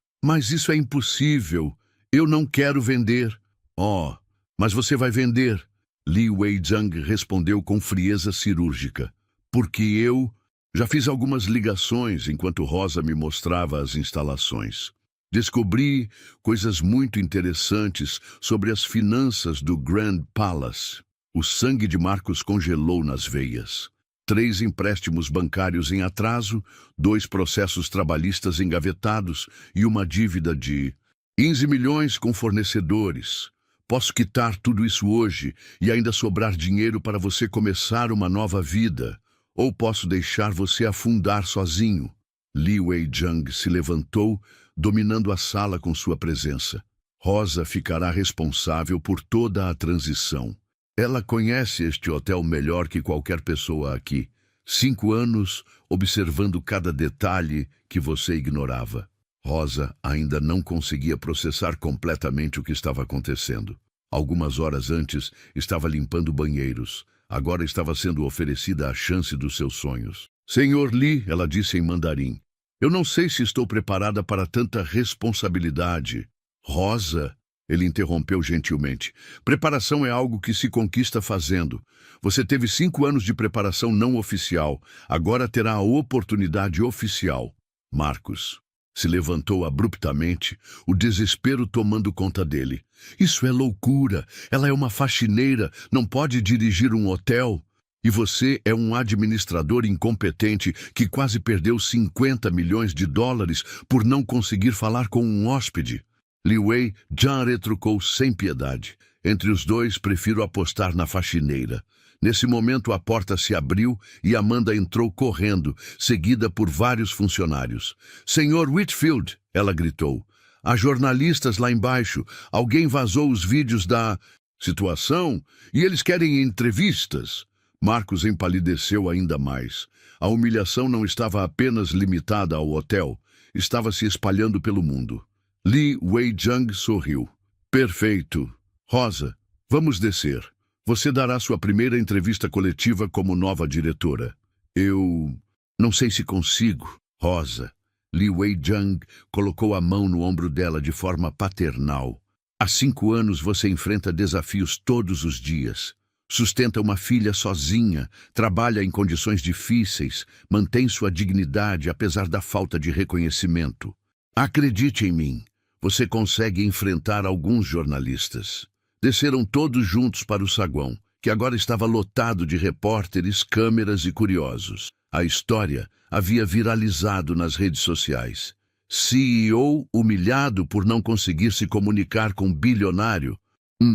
isso é impossível. Eu não quero vender. Oh, mas você vai vender. Li Weijang respondeu com frieza cirúrgica. Porque eu já fiz algumas ligações enquanto Rosa me mostrava as instalações. Descobri coisas muito interessantes sobre as finanças do Grand Palace. O sangue de Marcos congelou nas veias. 3 empréstimos bancários em atraso, 2 processos trabalhistas engavetados e uma dívida de 15 milhões com fornecedores. Posso quitar tudo isso hoje e ainda sobrar dinheiro para você começar uma nova vida. Ou posso deixar você afundar sozinho. Li Weijang se levantou, dominando a sala com sua presença. Rosa ficará responsável por toda a transição. Ela conhece este hotel melhor que qualquer pessoa aqui. 5 anos observando cada detalhe que você ignorava. Rosa ainda não conseguia processar completamente o que estava acontecendo. Algumas horas antes, estava limpando banheiros. Agora estava sendo oferecida a chance dos seus sonhos. Senhor Li, ela disse em mandarim, eu não sei se estou preparada para tanta responsabilidade. Rosa, ele interrompeu gentilmente. Preparação é algo que se conquista fazendo. Você teve 5 anos de preparação não oficial. Agora terá a oportunidade oficial. Marcos se levantou abruptamente, o desespero tomando conta dele. Isso é loucura. Ela é uma faxineira, não pode dirigir um hotel. E você é um administrador incompetente que quase perdeu 50 milhões de dólares por não conseguir falar com um hóspede. Li Weijang retrucou sem piedade. Entre os dois, prefiro apostar na faxineira. Nesse momento, a porta se abriu e Amanda entrou correndo, seguida por vários funcionários. Senhor Whitfield, ela gritou. Há jornalistas lá embaixo. Alguém vazou os vídeos da situação e eles querem entrevistas. Marcos empalideceu ainda mais. A humilhação não estava apenas limitada ao hotel, estava se espalhando pelo mundo. Li Weijang sorriu. Perfeito. Rosa, vamos descer. Você dará sua primeira entrevista coletiva como nova diretora. Eu não sei se consigo, Rosa. Li Wei-jung colocou a mão no ombro dela de forma paternal. Há 5 anos você enfrenta desafios todos os dias. Sustenta uma filha sozinha, trabalha em condições difíceis, mantém sua dignidade apesar da falta de reconhecimento. Acredite em mim, você consegue enfrentar alguns jornalistas. Desceram todos juntos para o saguão, que agora estava lotado de repórteres, câmeras e curiosos. A história havia viralizado nas redes sociais. CEO humilhado por não conseguir se comunicar com bilionário.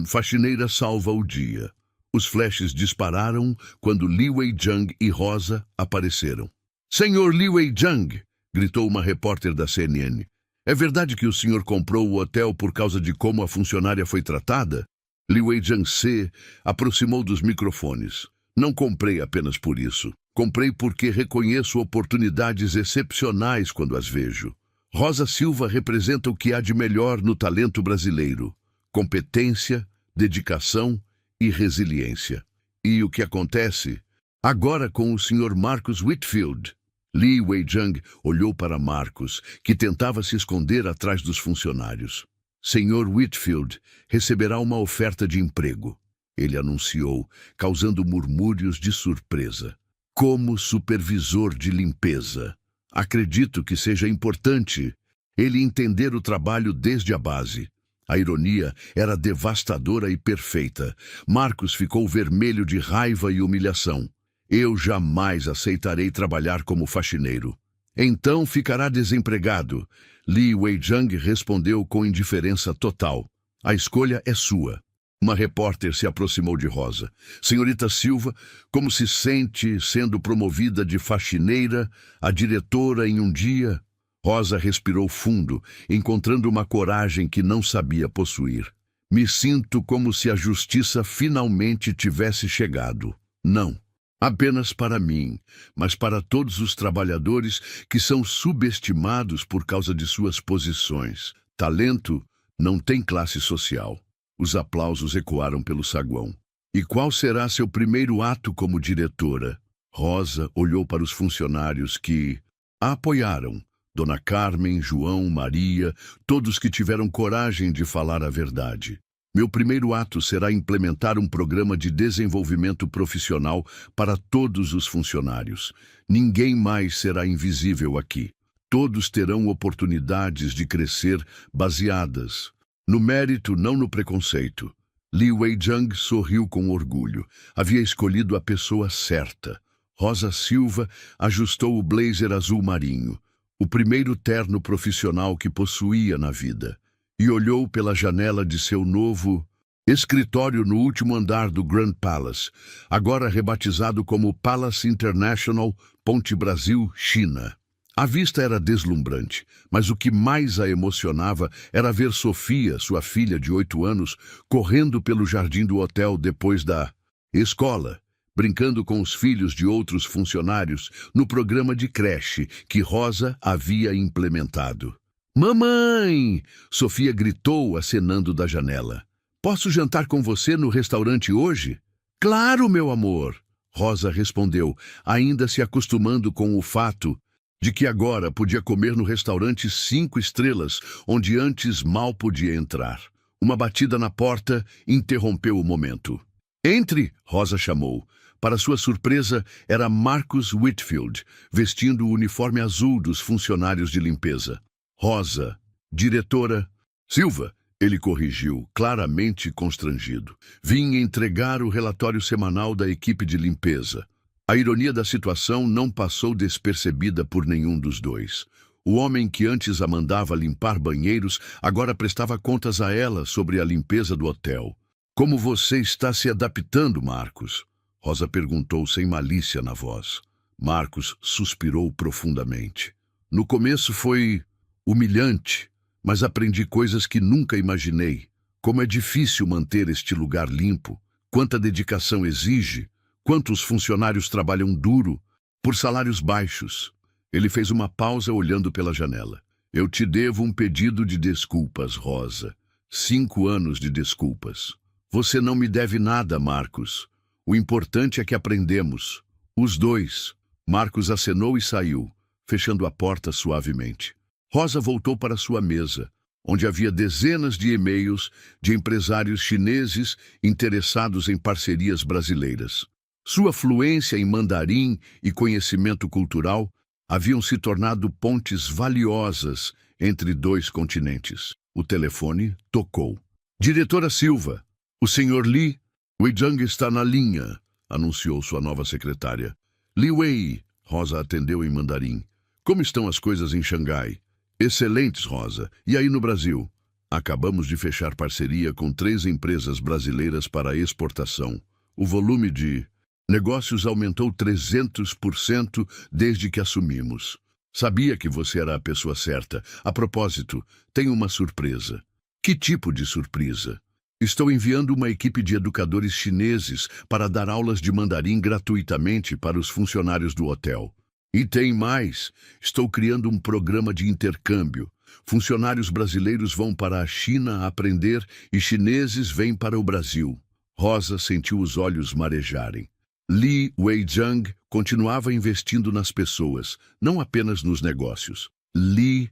Faxineira salva o dia. Os flashes dispararam quando Li Wei-jung e Rosa apareceram. Senhor Li Wei-jung, gritou uma repórter da CNN. É verdade que o senhor comprou o hotel por causa de como a funcionária foi tratada? Li Wei-jung se aproximou dos microfones. Não comprei apenas por isso. Comprei porque reconheço oportunidades excepcionais quando as vejo. Rosa Silva representa o que há de melhor no talento brasileiro. Competência, dedicação e resiliência. E o que acontece? Agora com o Sr. Marcus Whitfield. Li Wei-jung olhou para Marcus, que tentava se esconder atrás dos funcionários. Sr. Whitfield receberá uma oferta de emprego. Ele anunciou, causando murmúrios de surpresa. Como supervisor de limpeza. Acredito que seja importante ele entender o trabalho desde a base. A ironia era devastadora e perfeita. Marcus ficou vermelho de raiva e humilhação. Eu jamais aceitarei trabalhar como faxineiro. Então ficará desempregado. Li Wei-jung respondeu com indiferença total. A escolha é sua. Uma repórter se aproximou de Rosa. Senhorita Silva, como se sente sendo promovida de faxineira a diretora em um dia? Rosa respirou fundo, encontrando uma coragem que não sabia possuir. Me sinto como se a justiça finalmente tivesse chegado. Não, apenas para mim, mas para todos os trabalhadores que são subestimados por causa de suas posições. Talento não tem classe social. Os aplausos ecoaram pelo saguão. E qual será seu primeiro ato como diretora? Rosa olhou para os funcionários que a apoiaram. Dona Carmen, João, Maria, todos que tiveram coragem de falar a verdade. Meu primeiro ato será implementar um programa de desenvolvimento profissional para todos os funcionários. Ninguém mais será invisível aqui. Todos terão oportunidades de crescer baseadas no mérito, não no preconceito. Li Wei-jung sorriu com orgulho. Havia escolhido a pessoa certa. Rosa Silva ajustou o blazer azul marinho, o primeiro terno profissional que possuía na vida, e olhou pela janela de seu novo escritório no último andar do Grand Palace, agora rebatizado como Palace International, Ponte Brasil, China. A vista era deslumbrante, mas o que mais a emocionava era ver Sofia, sua filha de 8 anos, correndo pelo jardim do hotel depois da escola, brincando com os filhos de outros funcionários no programa de creche que Rosa havia implementado. Mamãe! Sofia gritou, acenando da janela. Posso jantar com você no restaurante hoje? Claro, meu amor! Rosa respondeu, ainda se acostumando com o fato de que agora podia comer no restaurante 5 estrelas, onde antes mal podia entrar. Uma batida na porta interrompeu o momento. Entre, Rosa chamou. Para sua surpresa, era Marcus Whitfield, vestindo o uniforme azul dos funcionários de limpeza. Rosa, diretora Silva, ele corrigiu, claramente constrangido. Vim entregar o relatório semanal da equipe de limpeza. A ironia da situação não passou despercebida por nenhum dos dois. O homem que antes a mandava limpar banheiros agora prestava contas a ela sobre a limpeza do hotel. Como você está se adaptando, Marcus? Rosa perguntou sem malícia na voz. Marcus suspirou profundamente. No começo foi humilhante, mas aprendi coisas que nunca imaginei. Como é difícil manter este lugar limpo, quanta dedicação exige, quantos funcionários trabalham duro, por salários baixos. Ele fez uma pausa olhando pela janela. Eu te devo um pedido de desculpas, Rosa. 5 anos de desculpas. Você não me deve nada, Marcus. O importante é que aprendemos. Os dois. Marcus acenou e saiu. fechando a porta suavemente. Rosa voltou para sua mesa, onde havia dezenas de e-mails de empresários chineses interessados em parcerias brasileiras. Sua fluência em mandarim e conhecimento cultural haviam se tornado pontes valiosas entre dois continentes. O telefone tocou. Diretora Silva, o Sr. Li Weizhang está na linha, anunciou sua nova secretária. Li Wei, Rosa atendeu em mandarim. Como estão as coisas em Xangai? Excelentes, Rosa. E aí no Brasil? Acabamos de fechar parceria com 3 empresas brasileiras para exportação. O volume de negócios aumentou 300% desde que assumimos. Sabia que você era a pessoa certa. A propósito, tenho uma surpresa. Que tipo de surpresa? Estou enviando uma equipe de educadores chineses para dar aulas de mandarim gratuitamente para os funcionários do hotel. E tem mais, estou criando um programa de intercâmbio. Funcionários brasileiros vão para a China aprender e chineses vêm para o Brasil. Rosa sentiu os olhos marejarem. Li Weizhang continuava investindo nas pessoas, não apenas nos negócios. Li,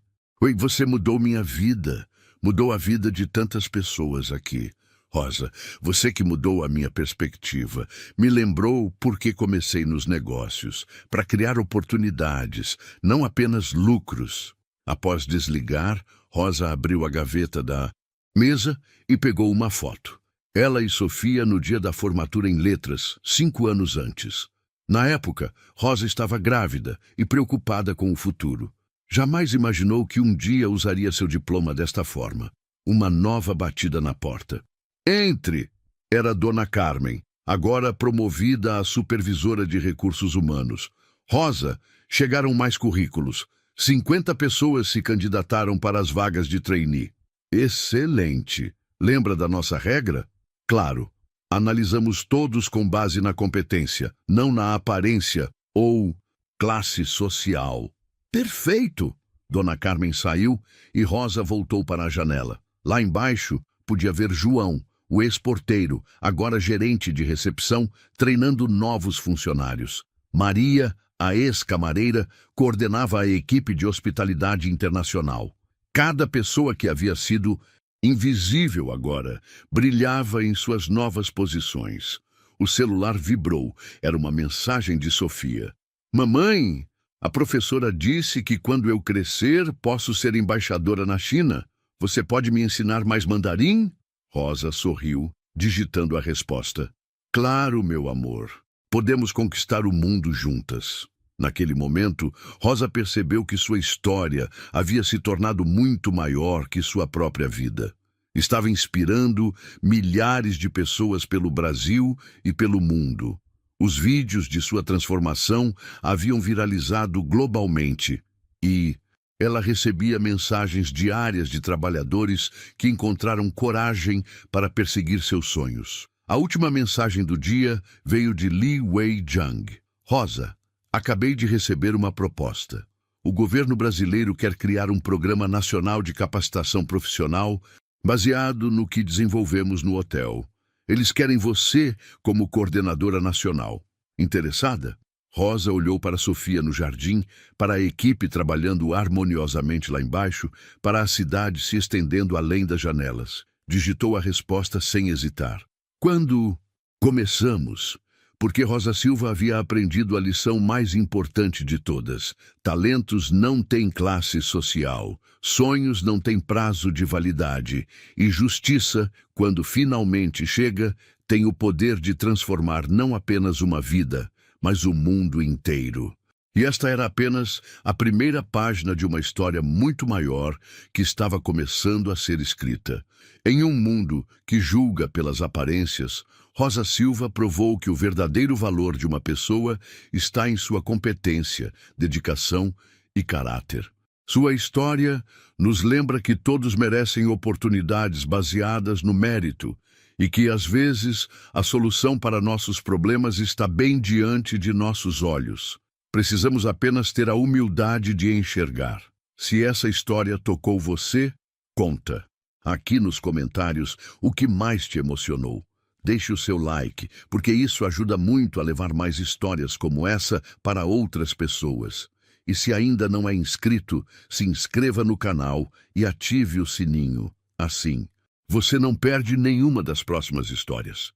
você mudou minha vida, mudou a vida de tantas pessoas aqui. Rosa, você que mudou a minha perspectiva, me lembrou por que comecei nos negócios, para criar oportunidades, não apenas lucros. Após desligar, Rosa abriu a gaveta da mesa e pegou uma foto. Ela e Sofia no dia da formatura em letras, 5 anos antes. Na época, Rosa estava grávida e preocupada com o futuro. Jamais imaginou que um dia usaria seu diploma desta forma. Uma nova batida na porta. Entre! Era Dona Carmen, agora promovida a supervisora de recursos humanos. Rosa, chegaram mais currículos. 50 pessoas se candidataram para as vagas de trainee. Excelente! Lembra da nossa regra? Claro, analisamos todos com base na competência, não na aparência ou classe social. Perfeito! Dona Carmen saiu e Rosa voltou para a janela. Lá embaixo, podia ver João, o ex-porteiro, agora gerente de recepção, treinando novos funcionários. Maria, a ex-camareira, coordenava a equipe de hospitalidade internacional. Cada pessoa que havia sido invisível agora brilhava em suas novas posições. O celular vibrou. Era uma mensagem de Sofia. Mamãe, a professora disse que quando eu crescer posso ser embaixadora na China. Você pode me ensinar mais mandarim? Rosa sorriu, digitando a resposta. Claro, meu amor. Podemos conquistar o mundo juntas. Naquele momento, Rosa percebeu que sua história havia se tornado muito maior que sua própria vida. Estava inspirando milhares de pessoas pelo Brasil e pelo mundo. Os vídeos de sua transformação haviam viralizado globalmente e ela recebia mensagens diárias de trabalhadores que encontraram coragem para perseguir seus sonhos. A última mensagem do dia veio de Li Weizhang. Rosa, acabei de receber uma proposta. O governo brasileiro quer criar um programa nacional de capacitação profissional baseado no que desenvolvemos no hotel. Eles querem você como coordenadora nacional. Interessada? Rosa olhou para Sofia no jardim, para a equipe trabalhando harmoniosamente lá embaixo, para a cidade se estendendo além das janelas. Digitou a resposta sem hesitar. Quando começamos? Porque Rosa Silva havia aprendido a lição mais importante de todas. Talentos não têm classe social, sonhos não têm prazo de validade, e justiça, quando finalmente chega, tem o poder de transformar não apenas uma vida, mas o mundo inteiro. E esta era apenas a primeira página de uma história muito maior que estava começando a ser escrita. Em um mundo que julga pelas aparências, Rosa Silva provou que o verdadeiro valor de uma pessoa está em sua competência, dedicação e caráter. Sua história nos lembra que todos merecem oportunidades baseadas no mérito e que, às vezes, a solução para nossos problemas está bem diante de nossos olhos. Precisamos apenas ter a humildade de enxergar. Se essa história tocou você, conta. Aqui nos comentários o que mais te emocionou. Deixe o seu like, porque isso ajuda muito a levar mais histórias como essa para outras pessoas. E se ainda não é inscrito, se inscreva no canal e ative o sininho. Assim, você não perde nenhuma das próximas histórias.